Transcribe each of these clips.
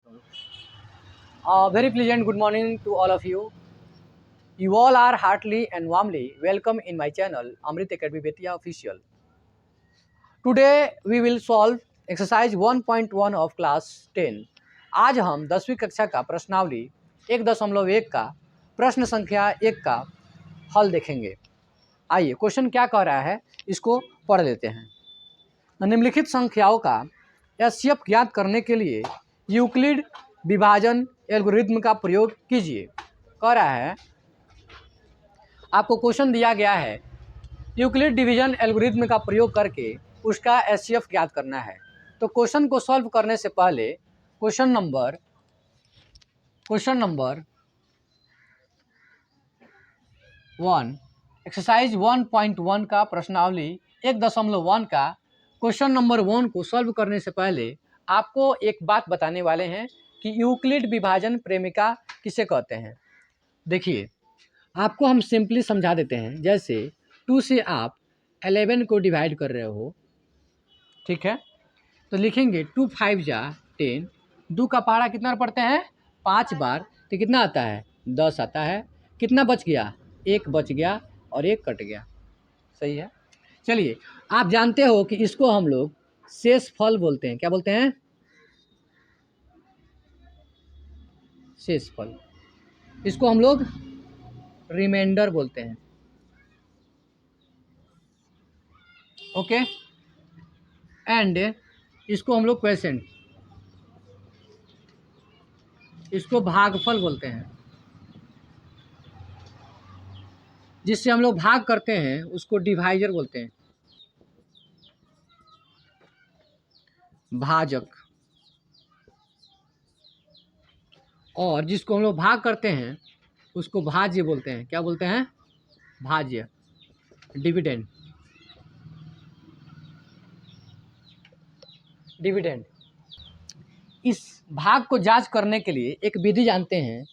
Very pleasant good morning to all of you. You all are heartily and warmly welcome in my channel Amrit Academy Betia Official. Today we will solve exercise 1.1 of class 10. आज हम 10वीं कक्षा का प्रश्नावली 1.1 का प्रश्न संख्या 1 का हल देखेंगे। आइए क्वेश्चन क्या कह रहा है इसको पढ़ लेते हैं। निम्नलिखित संख्याओं का एचसीएफ ज्ञात करने के लिए यूक्लिड विभाजन एल्गोरिथ्म का प्रयोग कीजिए। कह रहा है आपको क्वेश्चन दिया गया है यूक्लिड डिवीजन एल्गोरिथ्म का प्रयोग करके उसका एचसीएफ ज्ञात करना है। तो क्वेश्चन को सॉल्व करने से पहले क्वेश्चन नंबर 1 एक्सरसाइज 1.1 का प्रश्नावली 1.1 का क्वेश्चन नंबर 1 को सॉल्व करने से पहले आपको एक बात बताने वाले हैं कि यूक्लिड विभाजन प्रेमिका किसे कहते हैं। देखिए आपको हम सिंपली समझा देते हैं। जैसे 2 से आप 11 को डिवाइड कर रहे हो, ठीक है, तो लिखेंगे 2 5 जा 10, 2 का पहाड़ा कितना पढ़ते हैं 5 बार, तो कितना आता है 10 आता है। कितना बच गया 1 बच गया और 1 कट गया, सही है। चलिए आप जानते हो कि इसको हम लोग शेषफल बोलते हैं। क्या बोलते हैं? शेषफल। इसको हम लोग रिमाइंडर बोलते हैं। ओके, एंड इसको हम लोग क्वेश्चन, इसको भागफल बोलते हैं। जिससे हम लोग भाग करते हैं उसको डिवाइजर बोलते हैं, भाजक। और जिसको हम लोग भाग करते हैं उसको भाज्य बोलते हैं। क्या बोलते हैं? भाज्य, डिविडेंड। डिविडेंड। इस भाग को जांच करने के लिए एक विधि जानते हैं,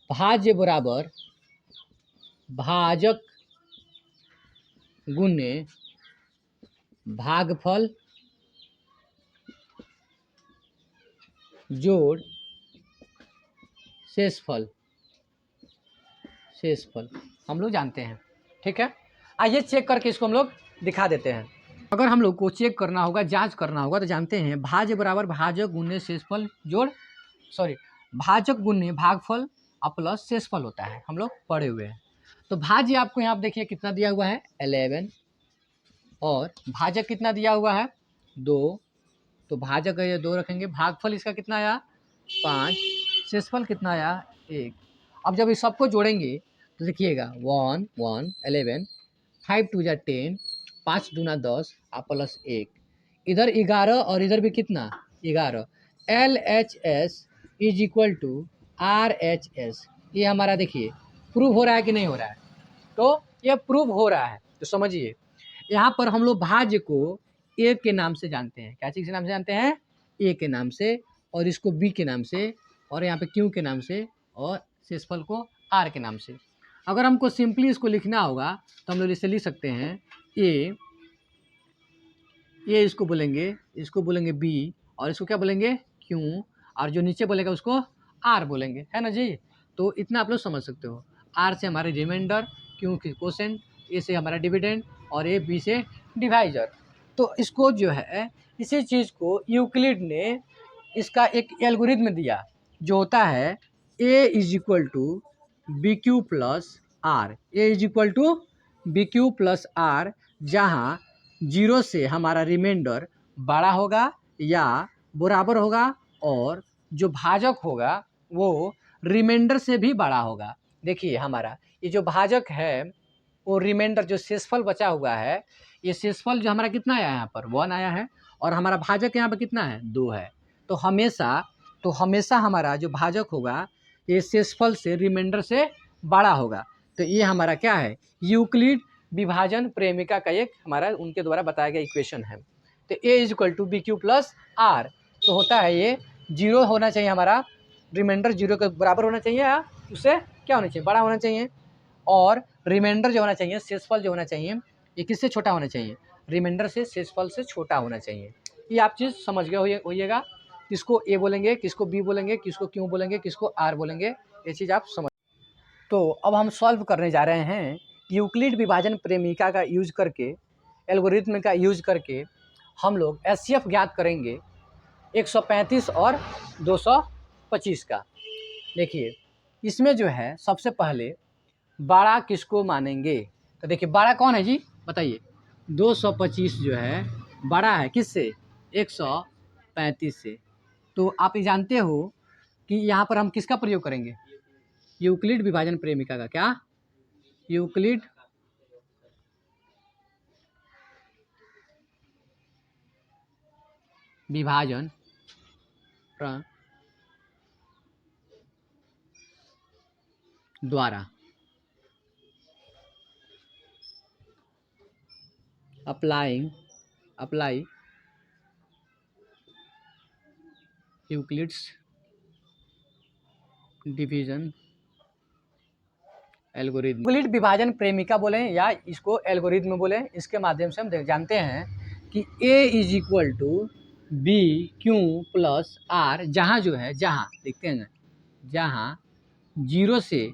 भाज्य बराबर भाजक गुने भागफल जोड़ शेषफल। शेषफल हम लोग जानते हैं, ठीक है। आइए चेक करके इसको हम लोग दिखा देते हैं। अगर हम लोग को चेक करना होगा, जांच करना होगा, तो जानते हैं भाज्य बराबर भाजक गुने शेषफल जोड़ भाजक गुने भागफल प्लस शेषफल होता है। हम लोग पढ़े हुए हैं। तो भाज्य आपको यहाँ पे देखिए कितना दिया हुआ है 11, और भाजक कितना दिया हुआ है 2, तो भाजक है ये 2 रखेंगे। भागफल इसका कितना आया 5, शेषफल कितना आया 1। अब जब इस सबको जोड़ेंगे तो देखिएगा 1 1 11, 5 2 जा 10, 5 दूना 10 प्लस 1, इधर 11 और इधर भी कितना 11। LHS is equal to RHS। ये हमारा देखिए प्रूव हो रहा है कि नहीं हो रहा है? तो ये प्रूव हो रहा है। तो समझिए यहाँ पर हम लोग भाज्य को ए के नाम से जानते हैं। क्या चीज़ के नाम से जानते हैं? ए के नाम से, और इसको बी के नाम से, और यहाँ पे क्यू के नाम से, और शेषफल को आर के नाम से। अगर हमको सिंपली इसको लिखना होगा तो हम लोग इसे लिख सकते हैं ए इसको बोलेंगे बी, और इसको क्या बोलेंगे क्यू, और जो नीचे बोलेगा उसको आर बोलेंगे, है ना जी। तो इतना आप लोग समझ सकते हो। आर से हमारे रिमाइंडर, क्यू की कोसेंट, ए से हमारा डिविडेंड, और ए बी से डिवाइजर। तो इसको जो है इसी चीज़ को यूक्लिड ने इसका एक एल्गोरिथम दिया जो होता है A is equal to B Q plus are. A is equal to B Q plus R, जहाँ 0 से हमारा रिमाइंडर बड़ा होगा या बराबर होगा, और जो भाजक होगा वो रिमाइंडर से भी बड़ा होगा। देखिए हमारा ये जो भाजक है वो रिमाइंडर, जो शेषफल बचा हुआ है, ये शेषफल जो हमारा कितना आया है यहाँ पर 1 आया है, और हमारा भाजक यहाँ पर कितना है 2 है। तो हमेशा हमारा जो भाजक होगा ये शेषफल से रिमाइंडर से बड़ा होगा। तो ये हमारा क्या है यूक्लिड विभाजन प्रेमिका का एक हमारा उनके द्वारा बताया गया इक्वेशन है। तो A is equal to B Q plus R, तो होता है ये 0 होना चाहिए हमारा, रिमाइंडर 0 के बराबर होना चाहिए या उससे क्या होना चाहिए बड़ा होना चाहिए, और रिमाइंडर जो होना चाहिए, शेषफल जो होना चाहिए, ये किससे छोटा होना चाहिए? रिमाइंडर से, शेषफल से छोटा होना चाहिए। ये आप चीज़ समझ गए होइएगा। किसको ए बोलेंगे, किसको बी बोलेंगे, किसको क्यू बोलेंगे, किसको आर बोलेंगे, ये चीज़ आप समझ। तो अब हम सॉल्व करने जा रहे हैं यूक्लिड विभाजन प्रेमिका का यूज करके, एल्गोरिथम का यूज करके हम लोग एचसीएफ ज्ञात करेंगे 135 और 225 का। देखिए इसमें जो है सबसे पहले बड़ा किसको मानेंगे, तो देखिए बड़ा कौन है जी बताइए, 225 जो है बड़ा है किससे, 135 से। तो आप ये जानते हो कि यहाँ पर हम किसका प्रयोग करेंगे, यूक्लिड विभाजन प्रेमिका का। क्या, यूक्लिड विभाजन द्वारा apply Euclid's division algorithm. Euclid विभाजन प्रेमिका बोले या इसको एल्गोरिथम बोले, इसके माध्यम से हम जानते हैं कि A is equal to B Q plus R, जहाँ जो है, जहाँ देखते हैं जहाँ 0 से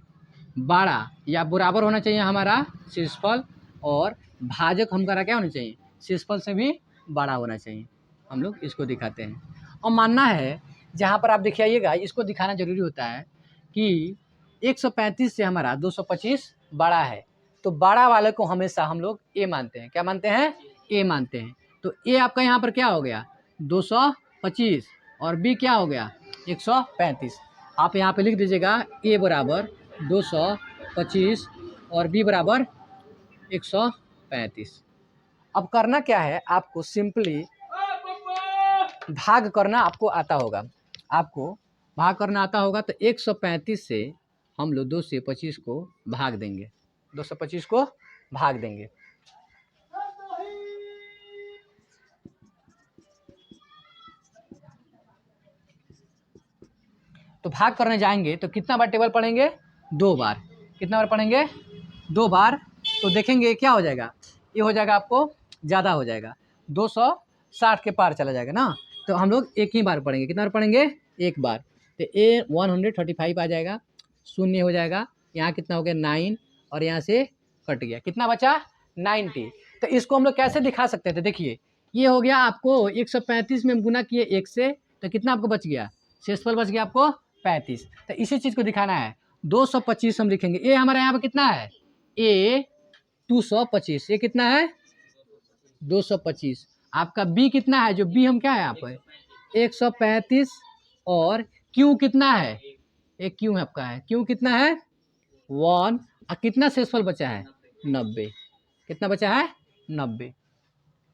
बड़ा या बराबर होना चाहिए हमारा शेषफल, और भाजक हमारा क्या होना चाहिए, शेषफल से भी बड़ा होना चाहिए। हम लोग इसको दिखाते हैं और मानना है, जहाँ पर आप दिखाइएगा इसको दिखाना जरूरी होता है कि 135 से हमारा 225 बड़ा है, तो बड़ा वाले को हमेशा हम लोग ए मानते हैं। क्या मानते हैं, ए मानते हैं। तो ए आपका यहाँ पर क्या हो गया 225 और बी क्या हो गया 135। आप यहाँ पे लिख दीजिएगा ए बराबर 225 और बी बराबर 135। अब करना क्या है, आपको सिंपली भाग करना आपको आता होगा, आपको भाग करना आता होगा। तो 135 से हम लोग 225 को भाग देंगे, 225 को भाग देंगे। तो भाग करने जाएंगे तो कितना बार टेबल पढ़ेंगे, 2 बार। कितना बार पढ़ेंगे, 2 बार। तो देखेंगे क्या हो जाएगा, ये हो जाएगा आपको ज़्यादा हो जाएगा, 260 के पार चला जाएगा ना। तो हम लोग एक ही बार पढ़ेंगे। कितना बार पढ़ेंगे, एक बार। तो ए 135 आ जाएगा, शून्य हो जाएगा, यहाँ कितना हो गया 9 और यहाँ से कट गया, कितना बचा 90। तो इसको हम लोग कैसे दिखा सकते थे, देखिए ये हो गया आपको 135 में हम गुना किए 1 से, तो कितना आपको बच गया, शेषफल बच गया आपको 35। तो इसी चीज़ को दिखाना है, 225 हम लिखेंगे। ए हमारे यहाँ पर कितना है, ए 225, ये कितना है 225। आपका बी कितना है, जो बी हम क्या है यहाँ पर 135 और क्यू कितना है, एक क्यू है आपका है, क्यू कितना है 1 और कितना शेषफल बचा है 90। कितना बचा है 90।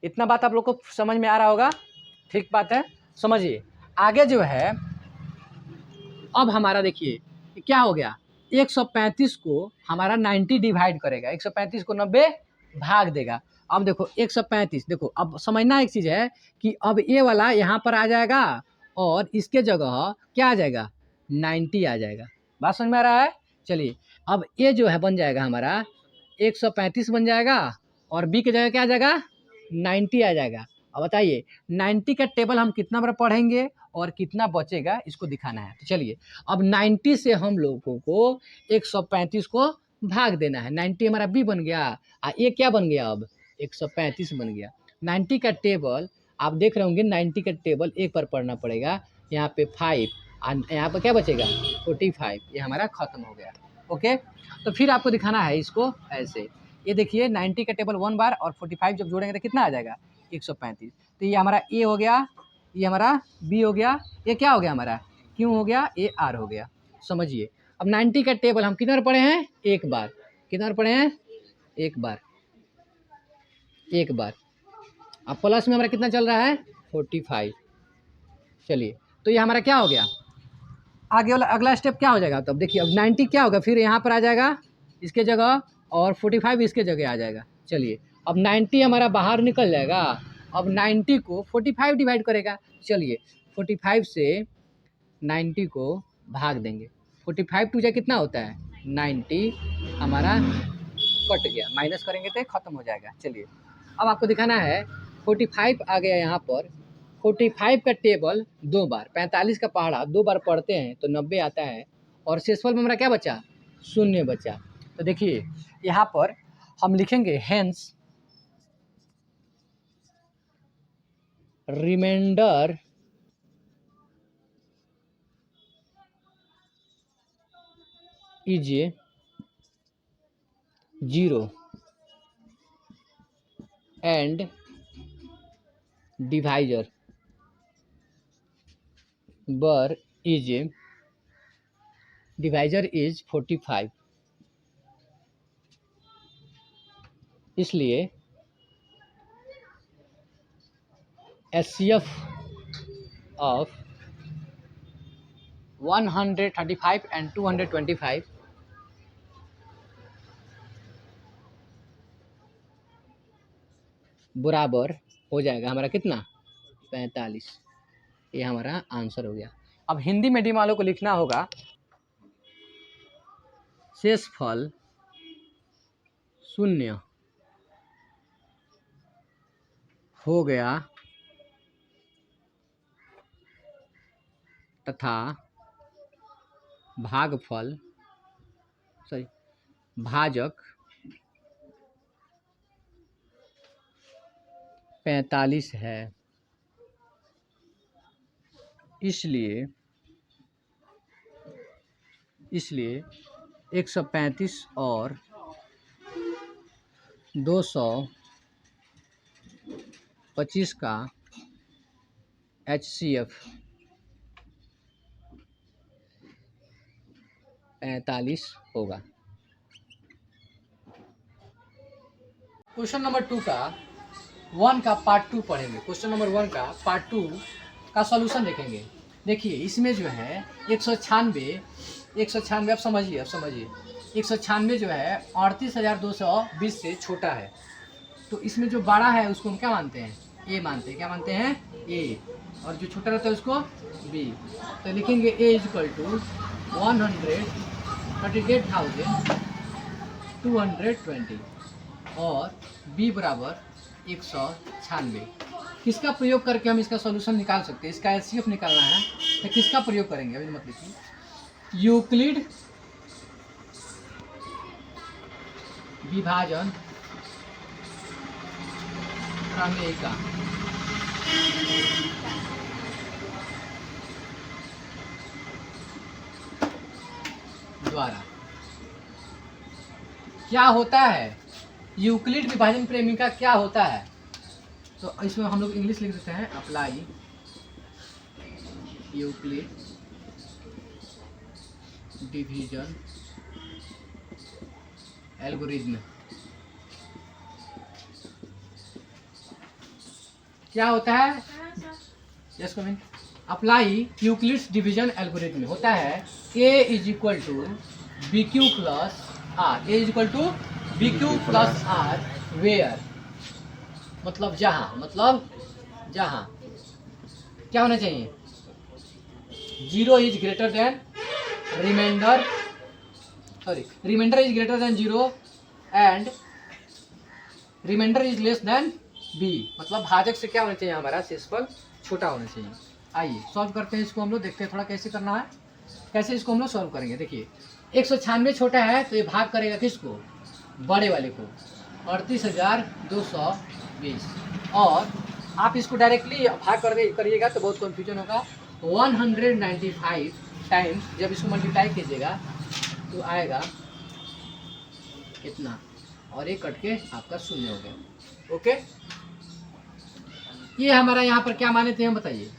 इतना बात आप लोग को समझ में आ रहा होगा, ठीक बात है। समझिए आगे जो है, अब हमारा देखिए क्या हो गया, 135 को हमारा 90 डिवाइड करेगा, 135 को 90 भाग देगा। अब देखो 135, देखो अब समझना एक चीज़ है कि अब ये वाला यहाँ पर आ जाएगा और इसके जगह क्या आ जाएगा 90 आ जाएगा। बात समझ में आ रहा है। चलिए अब ये जो है बन जाएगा हमारा 135 बन जाएगा और बी की जगह क्या आ जाएगा 90 आ जाएगा। अब बताइए 90 का टेबल हम कितना बार पढ़ेंगे और कितना बचेगा, इसको दिखाना है। तो चलिए अब 90 से हम लोगों को 135 को भाग देना है। 90 हमारा बी बन गया और ये क्या बन गया, अब 135 बन गया। 90 का टेबल आप देख रहे होंगे, 90 का टेबल एक बार पढ़ना पड़ेगा। यहाँ पे 5 और यहाँ पर क्या बचेगा 45, ये हमारा खत्म हो गया। ओके, तो फिर आपको दिखाना है इसको ऐसे। ये देखिए 90 का टेबल 1 बार और 45 जब जोड़ेंगे तो कितना आ जाएगा 135। तो ये हमारा ए हो गया, ये हमारा बी हो गया, ये क्या हो गया हमारा क्यू हो गया, ये आर हो गया। समझिए अब 90 का टेबल हम कितना बार पढ़े हैं, एक बार। कितना बार पढ़े हैं, एक बार, एक बार। अब प्लस में हमारा कितना चल रहा है 45। चलिए तो ये हमारा क्या हो गया, आगे वाला अगला स्टेप क्या हो जाएगा। तो अब देखिए अब 90 क्या होगा, फिर यहाँ पर आ जाएगा इसके जगह और 45 इसके जगह आ जाएगा। चलिए अब 90 हमारा बाहर निकल जाएगा। अब 90 को 45 डिवाइड करेगा। चलिए 45 से 90 को भाग देंगे। 45 टू जा कितना होता है 90, हमारा कट गया, माइनस करेंगे तो खत्म हो जाएगा। चलिए अब आपको दिखाना है 45 आ गया यहाँ पर, 45 का टेबल 2 बार, 45 का पहाड़ा 2 बार पढ़ते हैं तो 90 आता है, और शेषफल में हमारा क्या बचा, 0 बचा। तो देखिए यहाँ पर हम लिखेंगे hence remainder is 0 and divisor बर इज 45। इसलिए HCF of 135 and 225 बराबर हो जाएगा हमारा कितना, 45। ये हमारा आंसर हो गया। अब हिंदी मीडियम वालों को लिखना होगा शेषफल 0 हो गया तथा भाजक 45 है, इसलिए 135 और 225 का HCF 45 होगा। क्वेश्चन नंबर 2 का 1 का पार्ट 2 पढ़ेंगे। क्वेश्चन नंबर 1 का पार्ट 2 का सॉल्यूशन देखेंगे। देखिए इसमें जो है 196 आप समझिए 196 जो है 38,220 से छोटा है, तो इसमें जो बड़ा है उसको हम क्या मानते हैं, ए मानते हैं। क्या मानते हैं, ए, और जो छोटा रहता है उसको बी। तो लिखेंगे ए इक्वल टू 138,220 और बी बराबर 196। किसका प्रयोग करके हम इसका सॉल्यूशन निकाल सकते हैं, इसका HCF निकालना है तो किसका प्रयोग करेंगे, अभी मत लिखिए, यूक्लिड विभाजन प्रमेय का द्वारा। क्या होता है यूक्लिड विभाजन प्रेमिका, क्या होता है, तो इसमें हम लोग इंग्लिश लिख देते हैं, अप्लाई यूक्लिड डिवीजन एल्गोरिथम। क्या होता है, yes coming, apply Euclid's division algorithm होता है a is equal to B Q plus are, A is equal to B Q plus r where, मतलब जहाँ क्या होना चाहिए, 0 is greater than remainder is greater than 0 and remainder is less than b, मतलब भाजक से क्या होना चाहिए, हमारा शेषफल छोटा होना चाहिए। आइए सॉल्व करते हैं इसको, हम लोग देखते हैं थोड़ा कैसे करना है, कैसे इसको हम लोग सॉल्व करेंगे। देखिए 196 छोटा है तो ये भाग करेगा किसको, बड़े वाले को, 38,220, और आप इसको डायरेक्टली भाग करिएगा तो बहुत कन्फ्यूजन होगा। 195 टाइम्स जब इसको मल्टीप्लाई कीजिएगा तो आएगा इतना, और ये कट के आपका 0 हो गया। ओके, ये हमारा यहाँ पर क्या माने थे हम बताइए,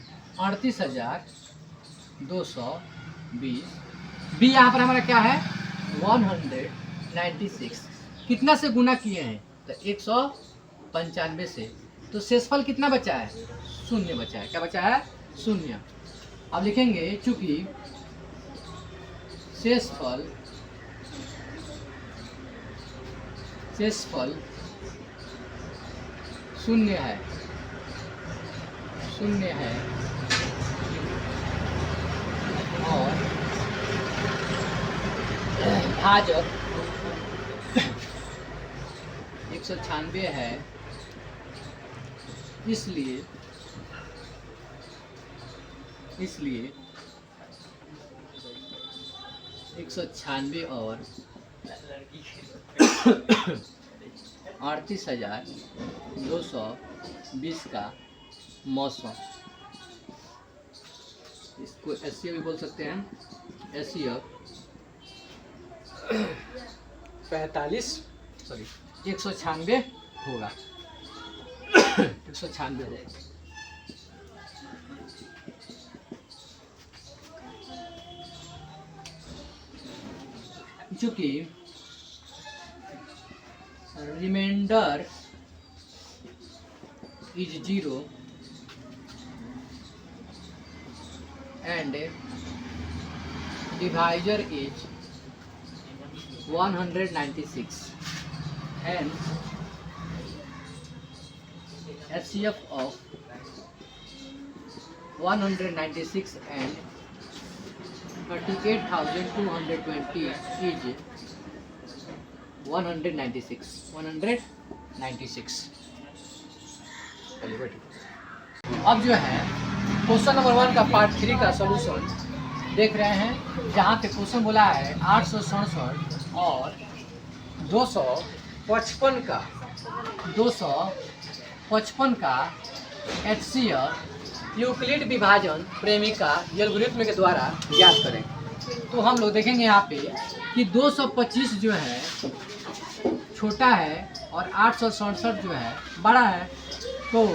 38,220, बी यहाँ पर हमारा क्या है 196, कितना से गुना किए हैं तो 195 से, तो शेषफल कितना बचा है, 0 बचा है। क्या बचा है, 0। अब लिखेंगे चूंकि शेषफल 0 है और भाजक 196 है, इसलिए इसलिए 196 और 38,220 का मौसम, इसको एससीएफ भी बोल सकते हैं। एससीएफ 196 होगा, 196 होगा। चूंकि reminder is 0 and divisor is 196, hence HCF of 196 and 38,220 is 196। अब जो है क्वेश्चन नंबर 1 का पार्ट 3 का सॉल्यूशन देख रहे हैं, जहाँ पे क्वेश्चन बोला है 867 और 255 का HCF यूक्लिड विभाजन प्रेमिका एल्गोरिथ्म के द्वारा ज्ञात करें। तो हम लोग देखेंगे यहाँ पे कि 225 जो है छोटा है और 867 जो है बड़ा है। तो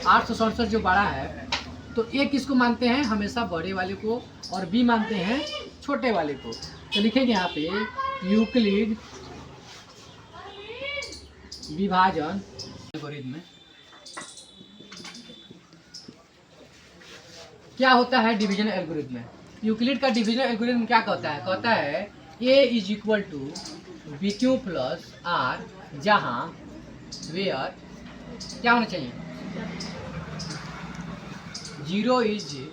867 जो बड़ा है तो ए किसको मानते हैं, हमेशा बड़े वाले को, और बी मानते हैं छोटे वाले को। तो लिखेंगे यहाँ पे यूक्लिड विभाजन एल्गोरिथम क्या होता है, डिवीजन एल्गोरिथम। यूक्लिड का डिवीजन एल्गोरिथम क्या कहता है A is equal to B Q plus R, जहाँ वेयर क्या होना चाहिए, 0 इज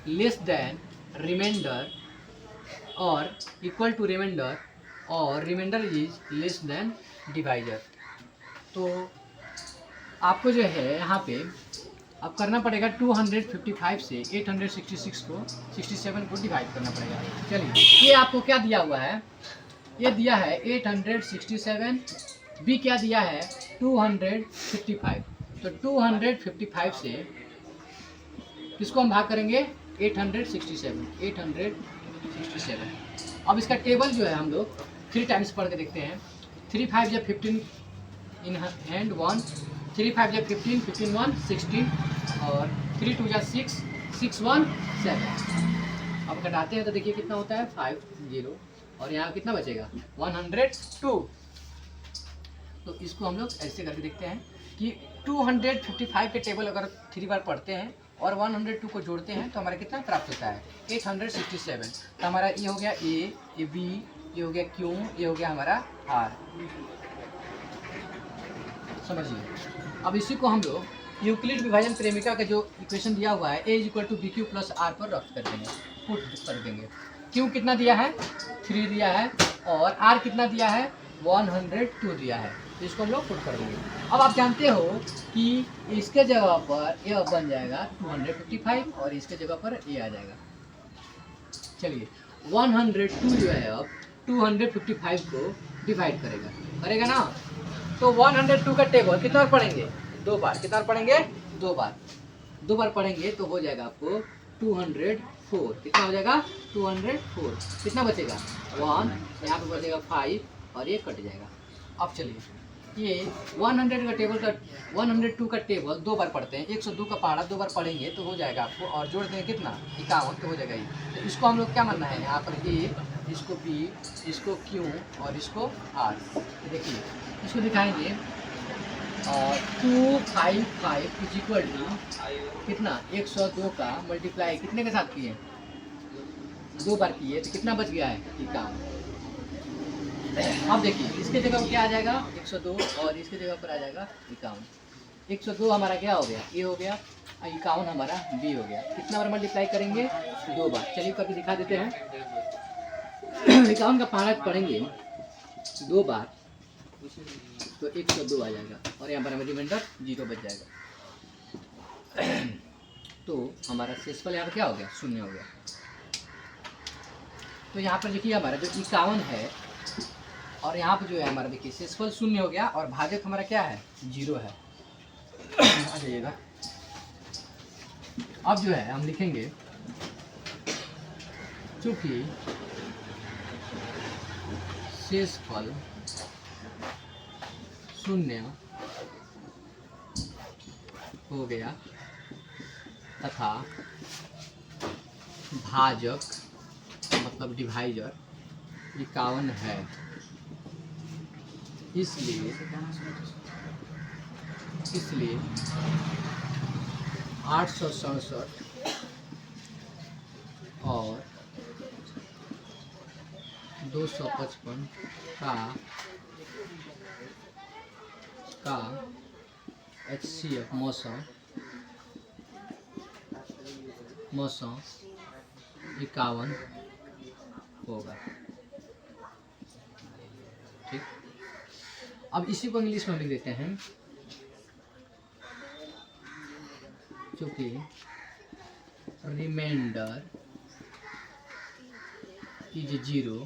लेस देन रिमाइंडर और इक्वल टू रिमाइंडर, और remainder is less than divisor. तो आपको जो है यहाँ पे अब करना पड़ेगा 255 से 866 को 67 को डिवाइड करना पड़ेगा। चलिए, ये आपको क्या दिया हुआ है, ये दिया है 867, बी क्या दिया है 255। तो 255 से किसको हम भाग करेंगे 867। अब इसका टेबल जो है हम लोग 3 टाइम्स पढ़ के देखते हैं। 3 5 या 15 इन हैंड 1, 3 5 या 15, 15 1 16, और 3 2 या 6, 6 1 7। अब घटाते हैं तो देखिए कितना होता है 5 0, और यहाँ कितना बचेगा 102। तो इसको हम लोग ऐसे करके देखते हैं कि 255 के टेबल अगर 3 बार पढ़ते हैं और 102 को जोड़ते हैं तो हमारा कितना प्राप्त होता है 867। तो हमारा ये हो गया ए, ये बी, ये हो गया क्यू, ये हो गया हमारा आर। समझिए, अब इसी को हम लोग यूक्लिड विभाजन प्रेमिका का जो इक्वेशन दिया हुआ है A is equal to B Q plus R पर रख कर देंगे, पुट कर देंगे। क्यू कितना दिया है 3 दिया है, और आर कितना दिया है 102 दिया है। तो इसको हम लोग पुट कर देंगे। अब आप जानते हो कि इसके जगह पर ए बन जाएगा 255 और इसके जगह पर ए आ जाएगा। चलिए, 102 जो है अब 255 को डिवाइड करेगा ना। तो 102 का टेबल कितना बार पढ़ेंगे 2 बार। कितना बार पढ़ेंगे 2 बार। 2 बार पढ़ेंगे तो हो जाएगा आपको 204। कितना हो जाएगा 204। कितना बचेगा 1, यहाँ पे बचेगा 5 और ये कट जाएगा। अब चलिए, ये 100 का टेबल का 102 का टेबल 2 बार पढ़ते हैं। 102 का पहाड़ा 2 बार पढ़ेंगे तो हो जाएगा आपको, और जोड़ देंगे कितना 51, तो हो जाएगा ये। तो इसको हम लोग क्या मानना है यहाँ पर ए, इसको बी, इसको क्यू और इसको आर। देखिए इसको दिखाएंगे 255 इज इक्वल टू कितना 102 का मल्टीप्लाई कितने के साथ किए 2 बार किए तो कितना बच गया है 51। अब देखिए इसके जगह पर क्या आ जाएगा 102 और इसके जगह पर आ जाएगा 51। 102 हमारा क्या हो गया ए हो गया, 51 हमारा बी हो गया। कितना बार मल्टीप्लाई करेंगे 2 बार। चलिए करके दिखा देते हैं। 51 का पहाड़ा पढ़ेंगे 2 बार तो 102 आ जाएगा, और यहाँ पर हमें रिमाइंडर 0 बच जाएगा। तो हमारा शेषफल यहाँ पर क्या हो गया, शून्य हो गया। तो यहाँ पर देखिए हमारा जो 51 है और यहाँ पर जो है हमारा देखिए शेषफल शून्य हो गया और भाजक हमारा क्या है, 0 है। आ जाइएगा। अब जो है हम लिखेंगे चूंकि शेषफल शून्य हो गया तथा भाजक मतलब डिवाइजर 51 है, इसलिए 867 और 255 का HCF मौसम 51 होगा। ठीक, अब इसी को इंग्लिश में लिख देते हैं, क्योंकि reminder is 0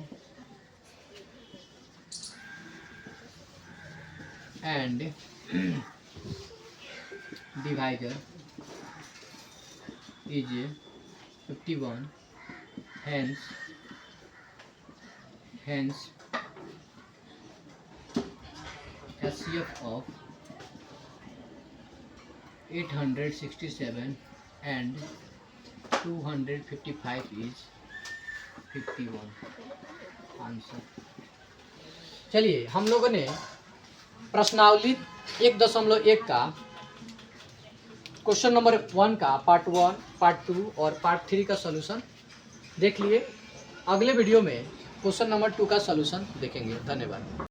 and divisor is 51, hence HCF of 867 and 255 is 51 answer. चलिए हम लोगों ने प्रश्नावली 1.1 का क्वेश्चन नंबर 1 का पार्ट 1, पार्ट 2 और पार्ट 3 का सॉल्यूशन देख लिए। अगले वीडियो में क्वेश्चन नंबर 2 का सॉल्यूशन देखेंगे। धन्यवाद।